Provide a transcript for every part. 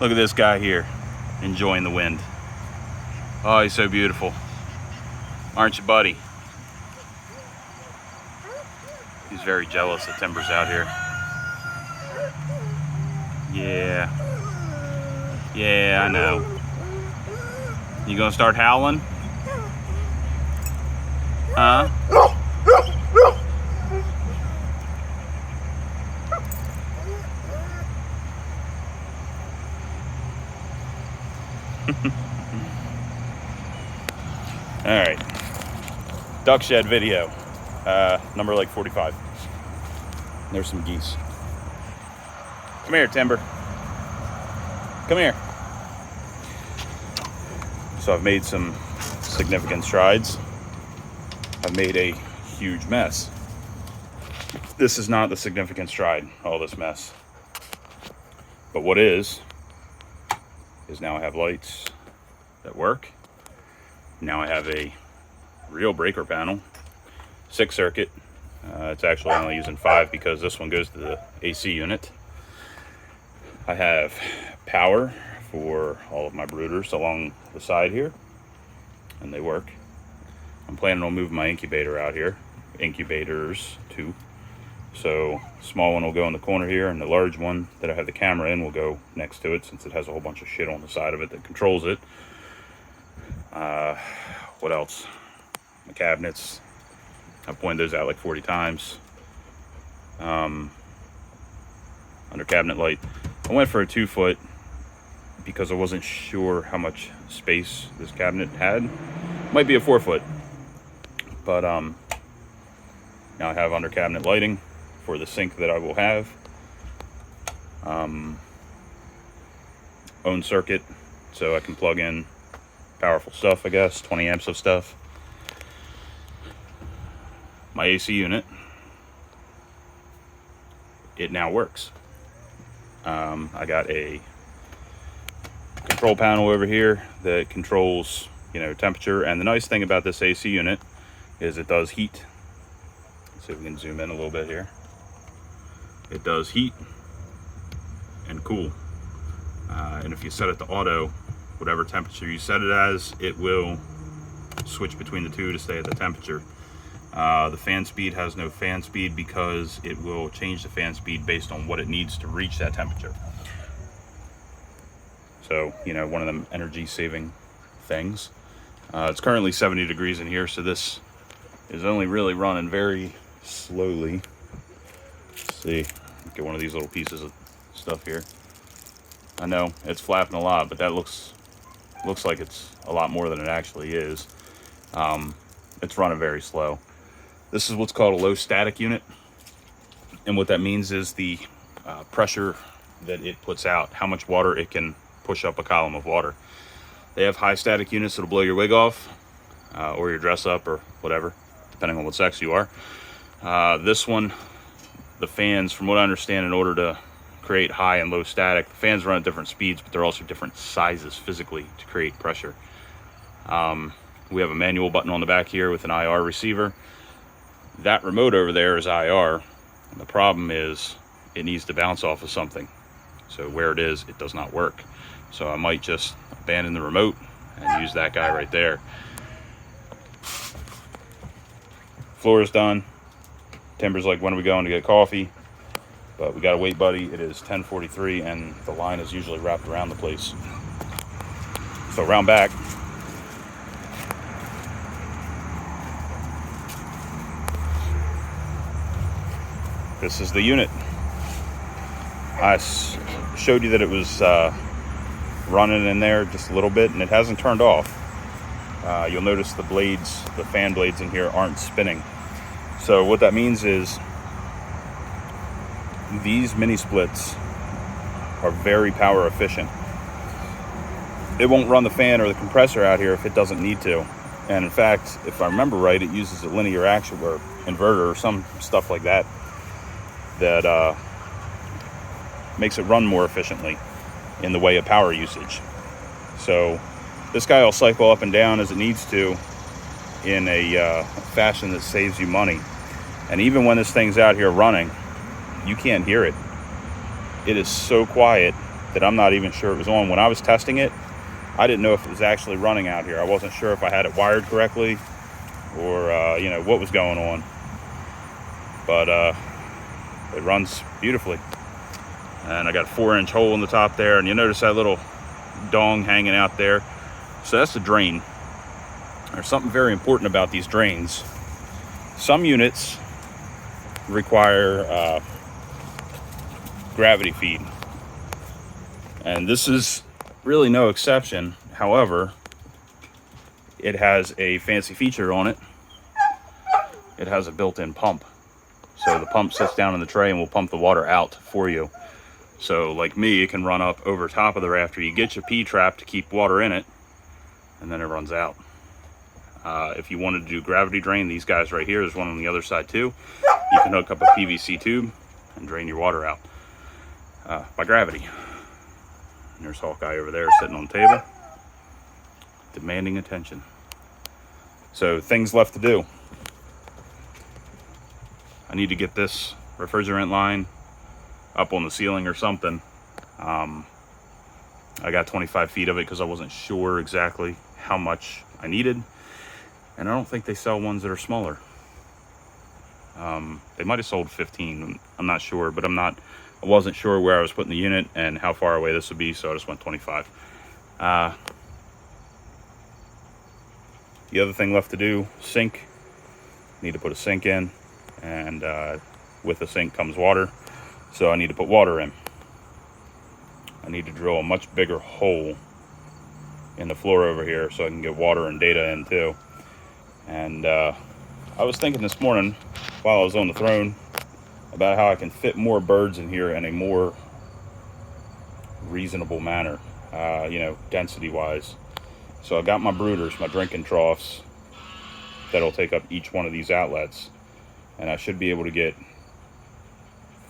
Look at this guy here, enjoying the wind. Oh, he's so beautiful. Aren't you, buddy? He's very jealous that Timber's out here. Yeah. Yeah, I know. You gonna start howling? Huh? All right, duck shed video, number like 45. There's some geese. Come here, Timber. Come here. So I've made some significant strides. I've made a huge mess. This is not the significant stride, all this mess. But what is now I have lights that work. Now I have a real breaker panel, 6 circuit. It's actually only using 5 because this one goes to the AC unit. I have power for all of my brooders along the side here, and they work. I'm planning on moving my incubator out here, incubators too. So small one will go in the corner here, and the large one that I have the camera in will go next to it, since it has a whole bunch of shit on the side of it that controls it. What else? My cabinets, I've pointed those out like 40 times. Under cabinet light, I went for a 2-foot because I wasn't sure how much space this cabinet had. Might be a 4-foot, but now I have under cabinet lighting for the sink that I will have. Own circuit, so I can plug in powerful stuff, I guess, 20 amps of stuff. My AC unit, it now works. I got a control panel over here that controls, temperature. And the nice thing about this AC unit is it does heat. Let's see if we can zoom in a little bit here. It does heat and cool. And if you set it to auto, whatever temperature you set it as, it will switch between the two to stay at the temperature. The fan speed has no fan speed because it will change the fan speed based on what it needs to reach that temperature. So, one of them energy saving things. It's currently 70 degrees in here, so this is only really running very slowly. Let's see, get one of these little pieces of stuff here. I know it's flapping a lot, but that looks like it's a lot more than it actually is. It's running very slow. This is what's called a low static unit, and what that means is the pressure that it puts out, how much water it can push up a column of water. They have high static units that'll blow your wig off, or your dress up, or whatever, depending on what sex you are. This one, the fans, from what I understand, in order to create high and low static, the fans run at different speeds, but they're also different sizes physically to create pressure. We have a manual button on the back here with an IR receiver. That remote over there is IR, and the problem is it needs to bounce off of something. So where it is, it does not work. So I might just abandon the remote and use that guy right there. Floor is done. Timber's like, when are we going to get coffee? But we gotta wait, buddy. It is 10:43, and the line is usually wrapped around the place. So round back. This is the unit. I showed you that it was running in there just a little bit, and it hasn't turned off. You'll notice the blades, the fan blades in here aren't spinning. So what that means is these mini splits are very power efficient. It won't run the fan or the compressor out here if it doesn't need to. And in fact, if I remember right, it uses a linear action or inverter or some stuff like that that makes it run more efficiently in the way of power usage. So this guy will cycle up and down as it needs to in a fashion that saves you money. And even when this thing's out here running, you can't hear it. It is so quiet that I'm not even sure it was on. When I was testing it, I didn't know if it was actually running out here. I wasn't sure if I had it wired correctly or, you know, what was going on. But it runs beautifully. And I got a 4-inch hole in the top there. And you notice that little dong hanging out there. So that's the drain. There's something very important about these drains. Some units require gravity feed. And this is really no exception. However, it has a fancy feature on it. It has a built-in pump. So the pump sits down in the tray and will pump the water out for you. So like me, it can run up over top of the rafter. You get your P-trap to keep water in it, and then it runs out. If you wanted to do gravity drain, these guys right here, there's one on the other side too. You can hook up a PVC tube and drain your water out by gravity. And there's Hawkeye over there sitting on the table, demanding attention. So things left to do. I need to get this refrigerant line up on the ceiling or something. I got 25 feet of it because I wasn't sure exactly how much I needed. And I don't think they sell ones that are smaller. They might have sold 15. I'm not sure, but I wasn't sure where I was putting the unit and how far away this would be, so I just went 25. The other thing left to do, sink. Need to put a sink in, and with the sink comes water, so I need to put water in. I need to drill a much bigger hole in the floor over here so I can get water and data in too. And I was thinking this morning while I was on the throne about how I can fit more birds in here in a more reasonable manner, you know, density wise. So I got my brooders, my drinking troughs, that'll take up each one of these outlets, and I should be able to get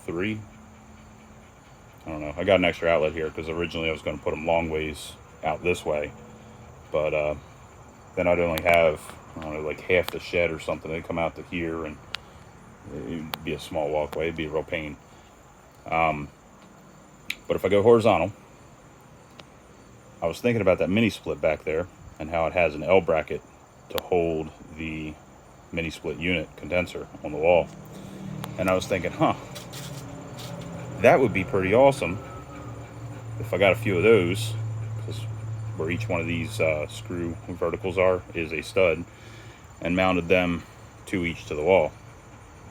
3. I don't know. I got an extra outlet here because originally I was going to put them long ways out this way, but then I'd only have, I don't know, like half the shed or something. They'd come out to here, and it'd be a small walkway. It'd be a real pain. But if I go horizontal, I was thinking about that mini split back there and how it has an L bracket to hold the mini split unit condenser on the wall. And I was thinking, that would be pretty awesome if I got a few of those, because where each one of these screw verticals is a stud, and mounted them 2 each to the wall,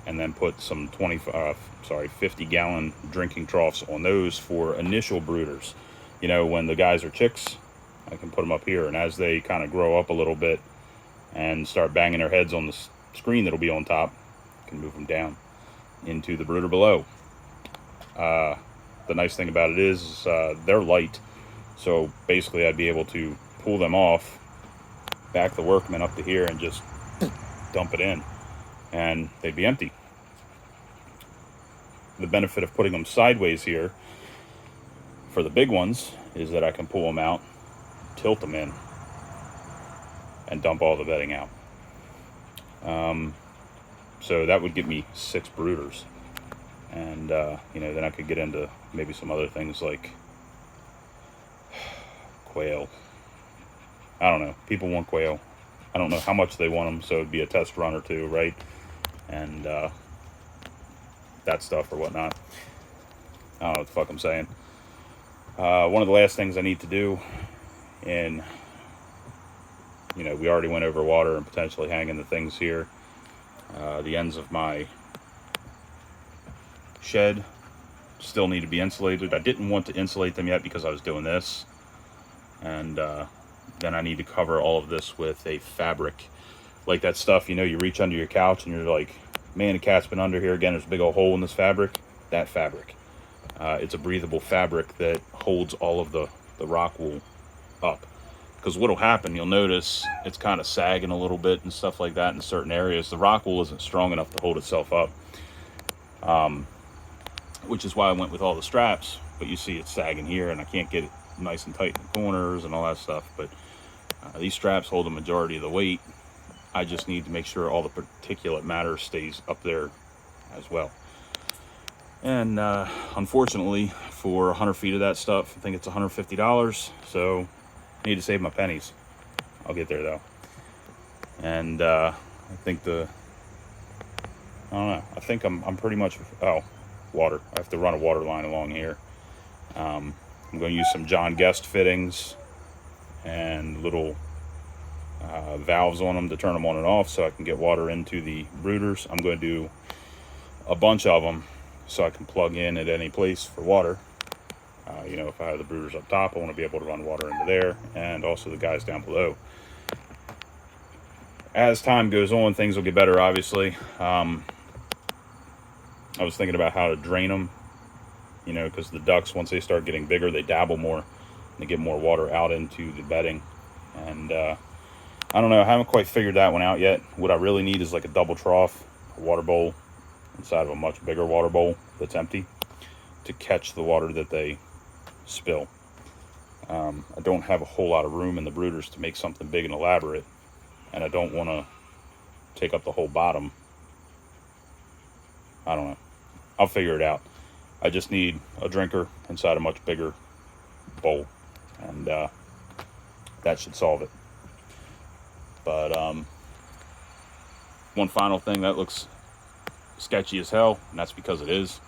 and then put some 50-gallon drinking troughs on those for initial brooders. You know, when the guys are chicks, I can put them up here, and as they kind of grow up a little bit and start banging their heads on the screen that'll be on top, I can move them down into the brooder below. The nice thing about it is they're light, so basically I'd be able to pull them off, back the workman up to here, and just dump it in, and they'd be empty. The benefit of putting them sideways here for the big ones is that I can pull them out, tilt them in, and dump all the bedding out. So that would give me 6 brooders. And, you know, then I could get into maybe some other things like quail. I don't know. People want quail. I don't know how much they want them, so it'd be a test run or 2, right? And that stuff or whatnot. I don't know what the fuck I'm saying. One of the last things I need to do, and, you know, we already went over water and potentially hanging the things here. The ends of my shed still need to be insulated. I didn't want to insulate them yet because I was doing this, and then I need to cover all of this with a fabric, like that stuff, you know, you reach under your couch and you're like, man, the cat's been under here again, there's a big old hole in this fabric. That fabric, it's a breathable fabric that holds all of the rock wool up, because what'll happen, you'll notice it's kind of sagging a little bit and stuff like that in certain areas. The rock wool isn't strong enough to hold itself up, which is why I went with all the straps. But you see it's sagging here, and I can't get it nice and tight in the corners and all that stuff. But these straps hold the majority of the weight. I just need to make sure all the particulate matter stays up there as well. And unfortunately, for 100 feet of that stuff, I think it's $150. So I need to save my pennies. I'll get there though. And I think I don't know. I think I'm pretty much, oh, water. I have to run a water line along here. I'm going to use some John Guest fittings and little valves on them to turn them on and off so I can get water into the brooders. I'm going to do a bunch of them so I can plug in at any place for water. You know, if I have the brooders up top, I want to be able to run water into there, and also the guys down below. As time goes on, things will get better, obviously. I was thinking about how to drain them, you know, because the ducks, once they start getting bigger, they dabble more, and they get more water out into the bedding. And I don't know, I haven't quite figured that one out yet. What I really need is like a double trough, a water bowl inside of a much bigger water bowl that's empty to catch the water that they spill. I don't have a whole lot of room in the brooders to make something big and elaborate, and I don't want to take up the whole bottom. I don't know. I'll figure it out. I just need a drinker inside a much bigger bowl, and that should solve it. But one final thing that looks sketchy as hell, and that's because it is.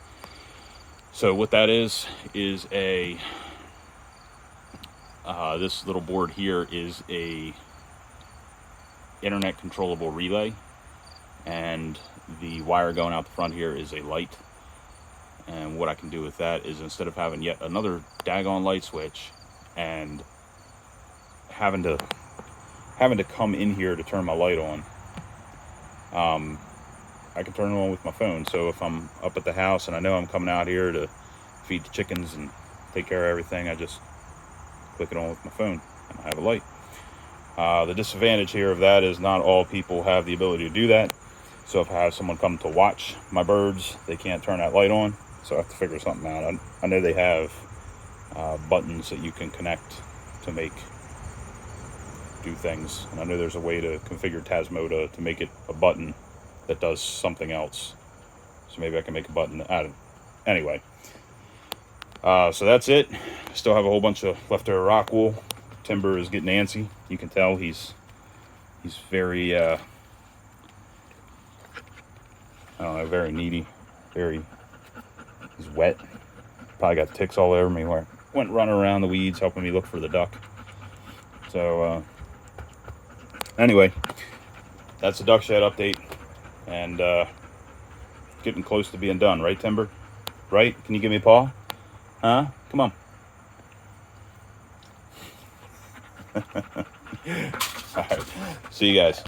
So what that is a this little board here is a internet controllable relay, and the wire going out the front here is a light. And what I can do with that is, instead of having yet another daggone light switch and having to come in here to turn my light on, I can turn it on with my phone. So if I'm up at the house and I know I'm coming out here to feed the chickens and take care of everything, I just click it on with my phone and I have a light. The disadvantage here of that is not all people have the ability to do that. So if I have someone come to watch my birds, they can't turn that light on. So I have to figure something out. I know they have buttons that you can connect to do things. And I know there's a way to configure Tasmota to make it a button that does something else. So maybe I can make a button out of it. Anyway. So that's it. Still have a whole bunch of leftover rock wool. Timber is getting antsy. You can tell he's very I don't know, very needy. He's wet. Probably got ticks all over me. Where went running around the weeds helping me look for the duck. So anyway, that's the duck shed update, and getting close to being done, right, Timber? Right? Can you give me a paw? Huh? Come on. All right. See you guys.